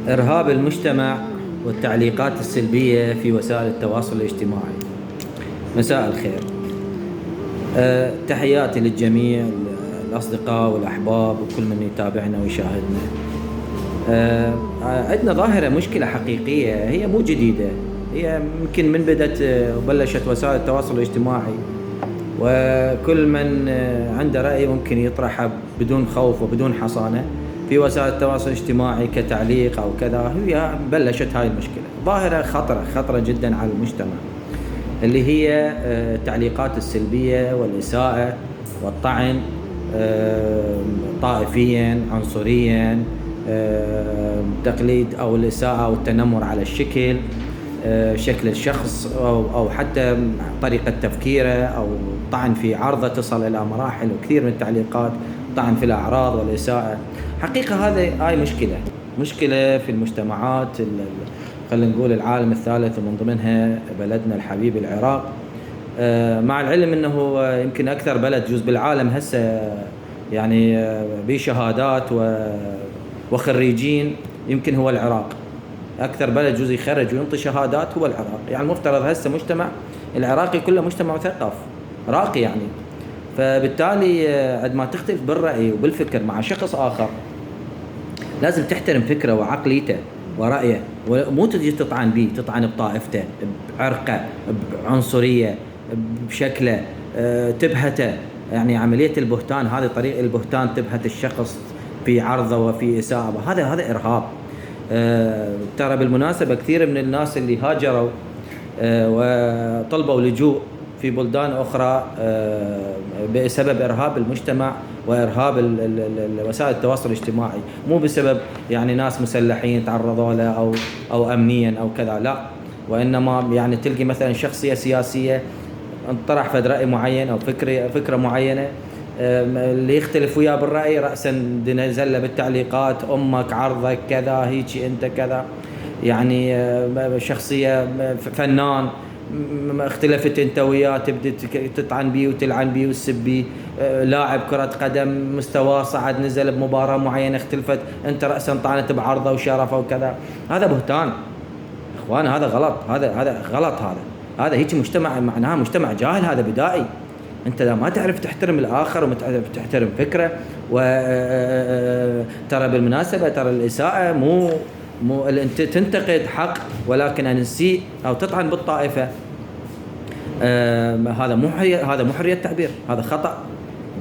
إرهاب المجتمع والتعليقات السلبية في وسائل التواصل الاجتماعي. مساء الخير. تحياتي للجميع، الأصدقاء والأحباب وكل من يتابعنا ويشاهدنا. عندنا ظاهرة، مشكلة حقيقية، هي مو جديدة، هي يمكن من بدأت وبلشت وسائل التواصل الاجتماعي، وكل من عنده رأي ممكن يطرحه بدون خوف وبدون حصانة في وسائل التواصل الاجتماعي كتعليق أو كذا. هي بلشت هاي المشكلة، ظاهرة خطرة جدا على المجتمع، اللي هي التعليقات السلبية والإساءة والطعن طائفيا عنصريا، تقليد أو الإساءة والتنمر على الشكل، شكل الشخص أو حتى طريقة تفكيره، أو طعن في عرضه تصل إلى مراحل، وكثير من التعليقات طعن في الأعراض والإساءة. حقيقة هاي مشكلة في المجتمعات، خلينا نقول العالم الثالث، ومن ضمنها بلدنا الحبيب العراق. مع العلم أنه يمكن أكثر بلد جزء بالعالم هسه يعني بشهادات وخريجين، يمكن هو العراق. أكثر بلد جزء يخرج وينطي شهادات هو العراق. يعني المفترض هسه مجتمع العراقي كله مجتمع مثقف راقي يعني. فبالتالي عندما تختلف بالرأي وبالفكر مع شخص آخر، لازم تحترم فكره وعقليته ورأيه، ومو تجي تطعن به، تطعن بطائفته، بعرقه، بعنصرية، بشكله، تبهته. يعني عملية البهتان، هذه طريقة البهتان، تبهت الشخص في عرضه وفي إساءة. هذا إرهاب. ترى بالمناسبة كثير من الناس اللي هاجروا وطلبوا لجوء في بلدان أخرى بسبب إرهاب المجتمع وإرهاب وسائل التواصل الاجتماعي، مو بسبب يعني ناس مسلحين تعرضوا له أو أمنيا أو كذا، لا، وإنما يعني تلقي مثلا شخصية سياسية انطرح فد رأي معين أو فكرة معينة، اللي يختلف وياه بالرأي رأسا نزله بالتعليقات: أمك، عرضك كذا، هيجي أنت كذا. يعني شخصية فنان اختلفت انت وياه، تبدأ تطعن بيه وتلعن بيه وتسب بيه. لاعب كرة قدم مستواه صعد نزل بمباراة معينة، اختلفت انت رأسا طعنت بعرضه وشرفه وكذا. هذا بهتان اخوان، هذا غلط، هذا غلط. هذا هيك مجتمع، معناها مجتمع جاهل. هذا بدائي. انت ما تعرف تحترم الاخر وما تعرف تحترم فكره. ترى بالمناسبة، ترى الإساءة مو انت تنتقد حق، ولكن ان نسيء او تطعن بالطائفه، هذا مو حريه تعبير، هذا خطا.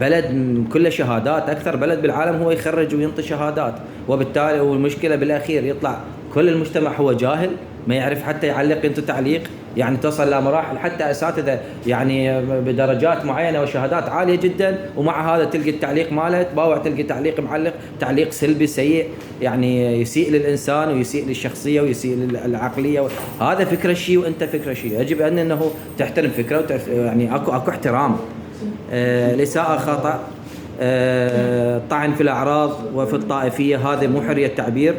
بلد كله شهادات، اكثر بلد بالعالم هو يخرج وينطي شهادات، وبالتالي والمشكله بالاخير يطلع كل المجتمع هو جاهل، ما يعرف حتى يعلق ينطي تعليق. يعني تصل لمراحل حتى اساتذه يعني بدرجات معينه وشهادات عاليه جدا، ومع هذا تلقي التعليق ماله تباوع، تلقي تعليق معلق، تعليق سلبي سيء، يعني يسيء للانسان ويسيء للشخصيه ويسيء للعقليه. هذا فكره شيء وانت فكره شيء. يجب انه تحترم فكره يعني اكو احترام. الإساءة خطأ. طعن في الأعراض وفي الطائفية، هذا مو حرية تعبير.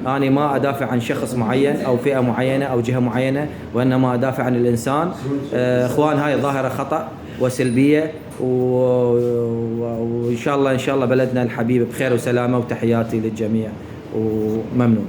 أنا ما أدافع عن شخص معين أو فئة معينة أو جهة معينة، وإنما أدافع عن الإنسان. إخوان، هاي ظاهرة خطأ وسلبية، وإن شاء الله بلدنا الحبيب بخير وسلامة. وتحياتي للجميع وممنون.